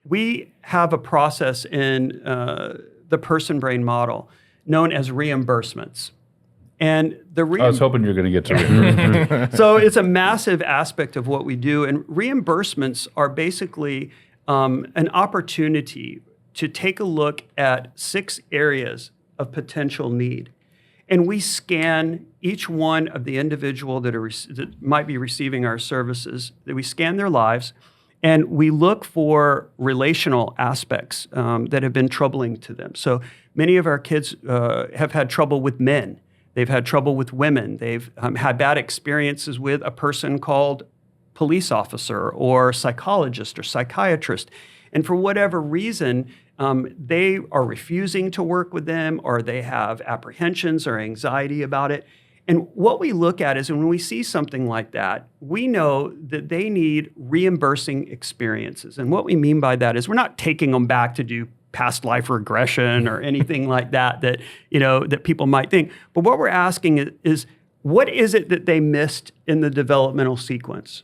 we have a process in the PersonBrain Model known as reimbursements. And I was hoping you were going to get to reimbursement. So it's a massive aspect of what we do. And reimbursements are basically an opportunity to take a look at 6 areas of potential need. And we scan each one of the individual that might be receiving our services, that we scan their lives, and we look for relational aspects that have been troubling to them. So many of our kids have had trouble with men. They've had trouble with women. They've had bad experiences with a person called police officer or psychologist or psychiatrist. And for whatever reason, they are refusing to work with them, or they have apprehensions or anxiety about it. And what we look at is when we see something like that, we know that they need reimbursing experiences. And what we mean by that is we're not taking them back to do past life regression or anything like that that people might think. But what we're asking is what is it that they missed in the developmental sequence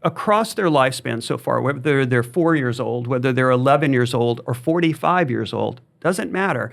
across their lifespan so far, whether they're 4 years old, whether they're 11 years old or 45 years old, doesn't matter.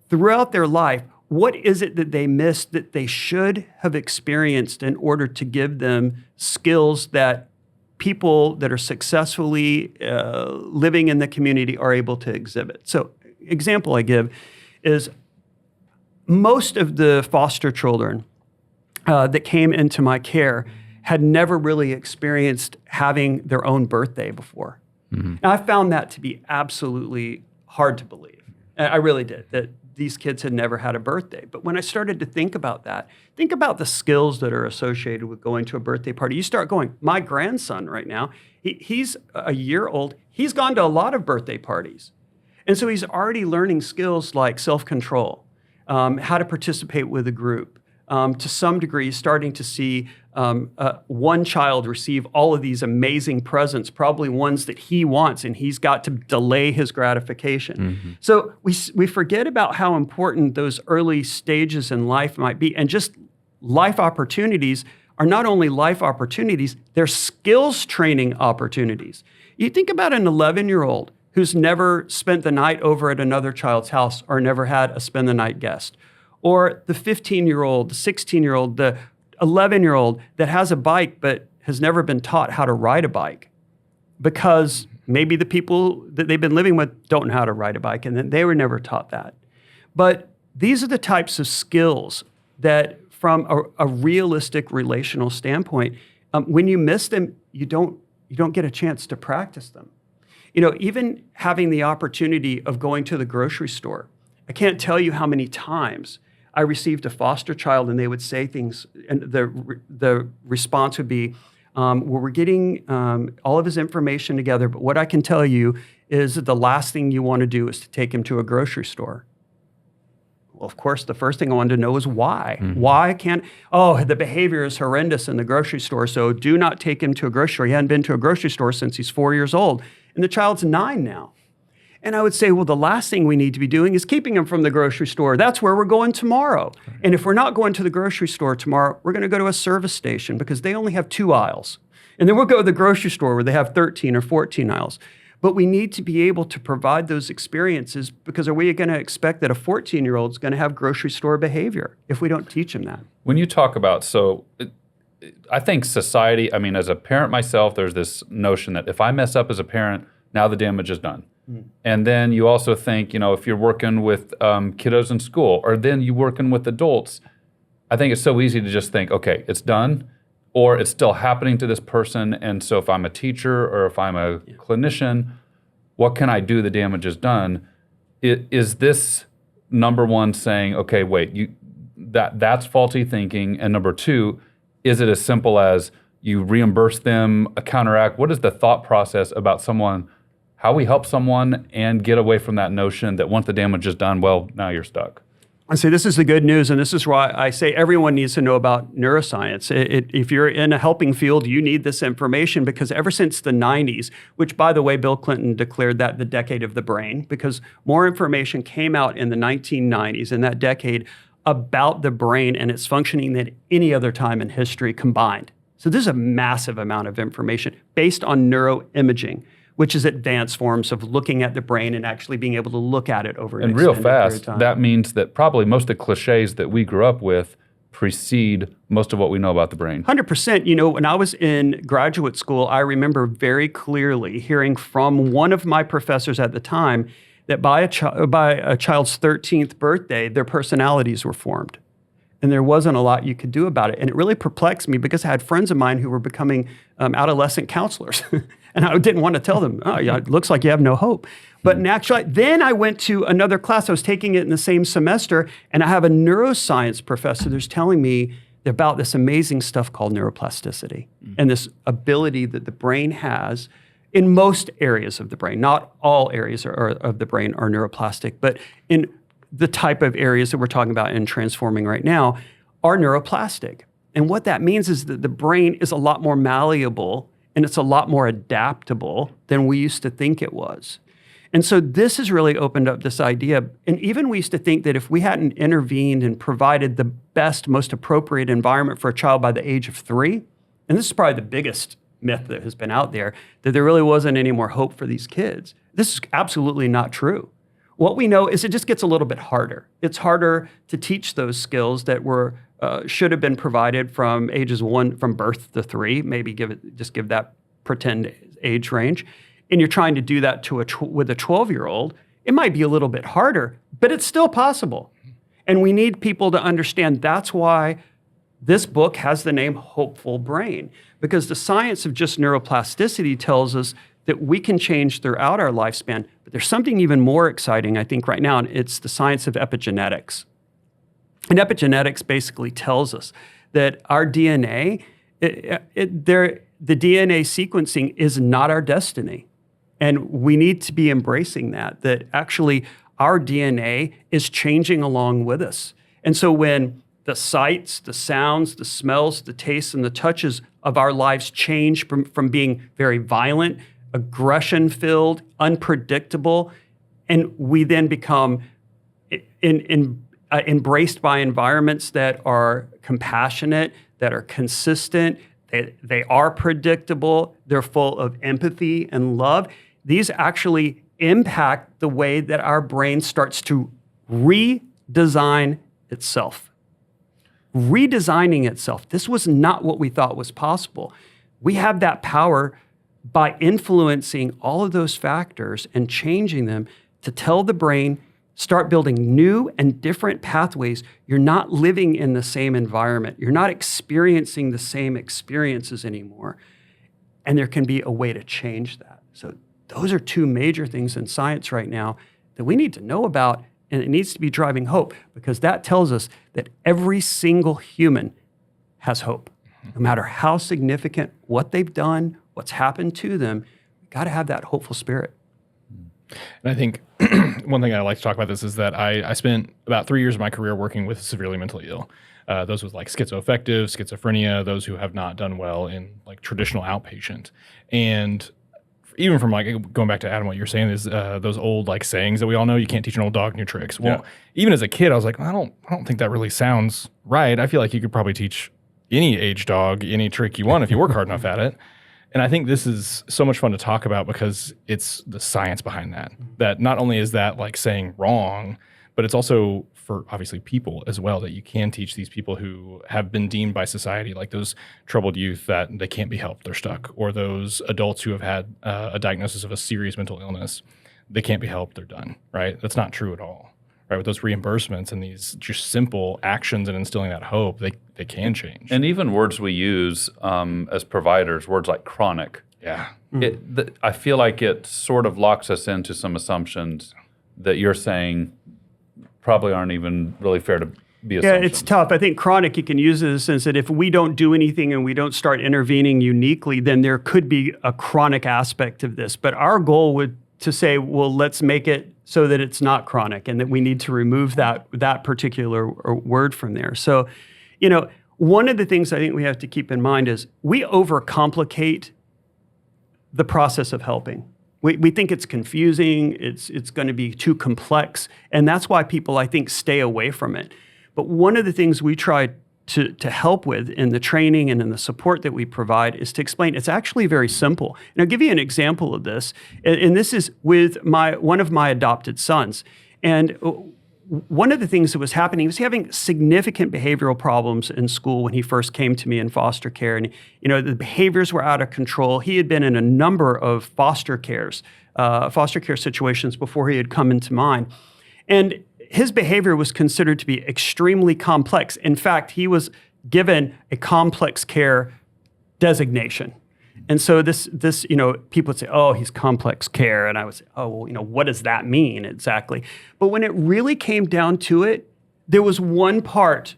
Throughout their life, what is it that they missed that they should have experienced in order to give them skills that people that are successfully living in the community are able to exhibit? So, example I give is most of the foster children that came into my care had never really experienced having their own birthday before. Mm-hmm. And I found that to be absolutely hard to believe. I really did, that these kids had never had a birthday. But when I started to think about that, think about the skills that are associated with going to a birthday party. You start going, my grandson right now, he's a year old. He's gone to a lot of birthday parties. And so he's already learning skills like self-control, how to participate with a group. To some degree, starting to see one child receive all of these amazing presents, probably ones that he wants, and he's got to delay his gratification. Mm-hmm. So we forget about how important those early stages in life might be. And just life opportunities are not only life opportunities, they're skills training opportunities. You think about an 11-year-old who's never spent the night over at another child's house or never had a spend the night guest. Or the 15-year-old, the 16-year-old, the 11-year-old that has a bike but has never been taught how to ride a bike because maybe the people that they've been living with don't know how to ride a bike and they were never taught that. But these are the types of skills that from a realistic relational standpoint, when you miss them, you don't get a chance to practice them. Even having the opportunity of going to the grocery store, I can't tell you how many times I received a foster child and they would say things, and the response would be, well, we're getting all of his information together, but what I can tell you is that the last thing you want to do is to take him to a grocery store. Well, of course, the first thing I wanted to know is why. Mm-hmm. Why can't, the behavior is horrendous in the grocery store, so do not take him to a grocery store. He hadn't been to a grocery store since he's 4 years old, and the child's 9 now. And I would say, well, the last thing we need to be doing is keeping them from the grocery store. That's where we're going tomorrow. Right. And if we're not going to the grocery store tomorrow, we're going to go to a service station because they only have 2 aisles. And then we'll go to the grocery store where they have 13 or 14 aisles. But we need to be able to provide those experiences because are we going to expect that a 14-year-old is going to have grocery store behavior if we don't teach them that? When you talk about, I think society, as a parent myself, there's this notion that if I mess up as a parent, now the damage is done. And then you also think, if you're working with kiddos in school or then you're working with adults, I think it's so easy to just think, okay, it's done or it's still happening to this person. And so if I'm a teacher or if I'm a clinician, what can I do? The damage is done. Is this number one saying, okay, wait, that's faulty thinking? And number two, is it as simple as you reimburse them, counteract? What is the thought process about how we help someone and get away from that notion that once the damage is done, well, now you're stuck? I say this is the good news, and this is why I say everyone needs to know about neuroscience. If you're in a helping field, you need this information because ever since the 90s, which, by the way, Bill Clinton declared that the decade of the brain, because more information came out in the 1990s, in that decade, about the brain and its functioning than any other time in history combined. So this is a massive amount of information based on neuroimaging. which is advanced forms of looking at the brain and actually being able to look at it over an And real extended period of fast, time. that means that probably most of the cliches that we grew up with precede most of what we know about the brain. 100%. You know, when I was in graduate school, I remember very clearly hearing from one of my professors at the time that by a child's 13th birthday, their personalities were formed. And there wasn't a lot you could do about it. And it really perplexed me because I had friends of mine who were becoming adolescent counselors. And I didn't want to tell them, oh, yeah, it looks like you have no hope. But in actually, then I went to another class. I was taking it in the same semester, and I have a neuroscience professor that's telling me about this amazing stuff called neuroplasticity and this ability that the brain has in most areas of the brain. Not all areas of the brain are neuroplastic, but in the type of areas that we're talking about in transforming right now are neuroplastic. And what that means is that the brain is a lot more malleable and it's a lot more adaptable than we used to think it was. And so this has really opened up this idea. And even we used to think that if we hadn't intervened and provided the best, most appropriate environment for a child by the age of 3, and this is probably the biggest myth that has been out there, that there really wasn't any more hope for these kids. This is absolutely not true. What we know is it just gets a little bit harder. It's harder to teach those skills that were should have been provided from ages 1, from birth to 3. Maybe just give that pretend age range. And you're trying to do that with a 12-year-old. It might be a little bit harder, but it's still possible. And we need people to understand that's why this book has the name Hopeful Brain, because the science of just neuroplasticity tells us that we can change throughout our lifespan. But there's something even more exciting, I think, right now, and it's the science of epigenetics. And epigenetics basically tells us that our DNA, the DNA sequencing is not our destiny. And we need to be embracing that actually our DNA is changing along with us. And so when the sights, the sounds, the smells, the tastes, and the touches of our lives change from being very violent, aggression-filled, unpredictable, and we then become embraced by environments that are compassionate, that are consistent, they are predictable, they're full of empathy and love. These actually impact the way that our brain starts to redesign itself. Redesigning itself. This was not what we thought was possible. We have that power by influencing all of those factors and changing them to tell the brain, start building new and different pathways. You're not living in the same environment. You're not experiencing the same experiences anymore. And there can be a way to change that. So those are two major things in science right now that we need to know about, and it needs to be driving hope, because that tells us that every single human has hope. No matter how significant, what they've done, what's happened to them, we've got to have that hopeful spirit. And I think one thing I like to talk about this is that I spent about 3 years of my career working with severely mentally ill. Those with like schizoaffective, schizophrenia, those who have not done well in like traditional outpatient. And even from like going back to Adam, what you're saying is those old like sayings that we all know, you can't teach an old dog new tricks. Well, even as a kid, I was like, I don't think that really sounds right. I feel like you could probably teach any age dog any trick you want if you work hard enough at it. And I think this is so much fun to talk about because it's the science behind that. That not only is that like saying wrong, but it's also for obviously people as well, that you can teach these people who have been deemed by society, like those troubled youth that they can't be helped, they're stuck, or those adults who have had a diagnosis of a serious mental illness, they can't be helped, they're done, right? That's not true at all, right? With those reimbursements and these just simple actions and instilling that hope, they can change. And even words we use as providers, words like chronic. Yeah. I feel like it sort of locks us into some assumptions that you're saying probably aren't even really fair to be assumptions. Yeah, it's tough. I think chronic, you can use it in the sense that if we don't do anything and we don't start intervening uniquely, then there could be a chronic aspect of this. But our goal would to say, well, let's make it so that it's not chronic and that we need to remove that particular word from there. So, you know, one of the things I think we have to keep in mind is we overcomplicate the process of helping. We think it's confusing, it's going to be too complex, and that's why people, I think, stay away from it. But one of the things we try to help with in the training and in the support that we provide is to explain it's actually very simple. And I'll give you an example of this. And this is with one of my adopted sons. And one of the things that was happening, he was having significant behavioral problems in school when he first came to me in foster care. And, the behaviors were out of control. He had been in a number of foster care situations before he had come into mine. And his behavior was considered to be extremely complex. In fact, he was given a complex care designation. And so this, people would say, oh, he's complex care. And I would say, oh, well, what does that mean exactly? But when it really came down to it, there was one part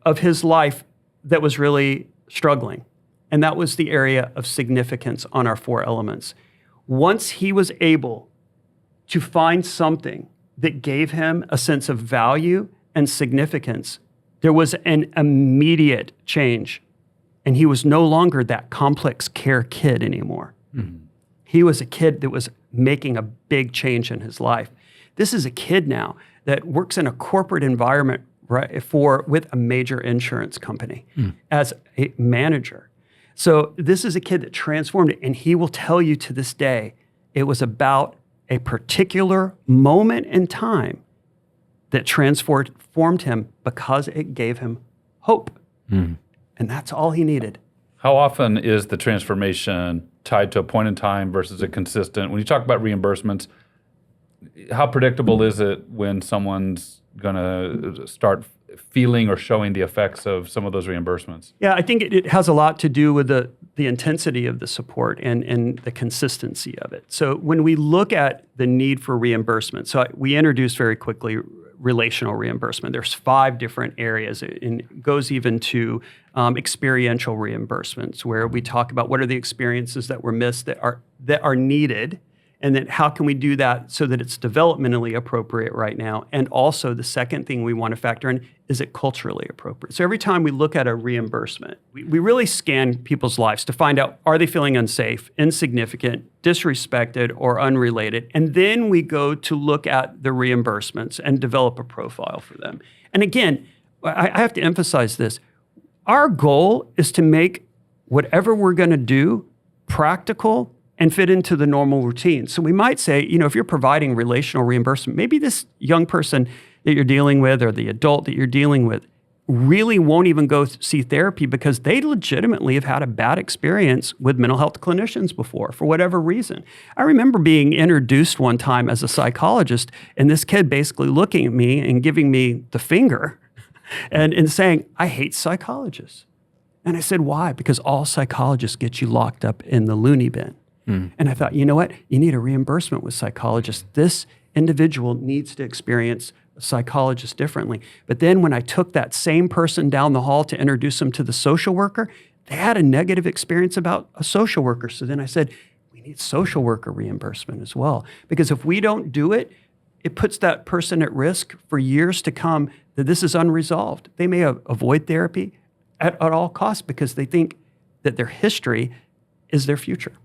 of his life that was really struggling. And that was the area of significance on our 4 elements. Once he was able to find something that gave him a sense of value and significance, there was an immediate change. And he was no longer that complex care kid anymore. Mm-hmm. He was a kid that was making a big change in his life. This is a kid now that works in a corporate environment with a major insurance company as a manager. So this is a kid that transformed it. And he will tell you to this day, it was about a particular moment in time that transformed him because it gave him hope. Mm. And that's all he needed. How often is the transformation tied to a point in time versus a consistent? When you talk about reimbursements, how predictable is it when someone's going to start feeling or showing the effects of some of those reimbursements? Yeah, I think it has a lot to do with the intensity of the support and the consistency of it. So when we look at the need for reimbursement, we introduced very quickly relational reimbursement. There's 5 different areas, and it goes even to experiential reimbursements, where we talk about what are the experiences that were missed that are needed, and then how can we do that so that it's developmentally appropriate right now. And also the second thing we want to factor in, is it culturally appropriate? So every time we look at a reimbursement, we really scan people's lives to find out, are they feeling unsafe, insignificant, disrespected, or unrelated? And then we go to look at the reimbursements and develop a profile for them. And again, I have to emphasize this. Our goal is to make whatever we're going to do practical and fit into the normal routine. So we might say, if you're providing relational reimbursement, maybe this young person that you're dealing with or the adult that you're dealing with really won't even go see therapy because they legitimately have had a bad experience with mental health clinicians before, for whatever reason. I remember being introduced one time as a psychologist, and this kid basically looking at me and giving me the finger and saying, I hate psychologists. And I said, why? Because all psychologists get you locked up in the loony bin. And I thought, you know what? You need a reimbursement with psychologists. This individual needs to experience a psychologist differently. But then when I took that same person down the hall to introduce them to the social worker, they had a negative experience about a social worker. So then I said, we need social worker reimbursement as well. Because if we don't do it, it puts that person at risk for years to come that this is unresolved. They may avoid therapy at all costs because they think that their history is their future.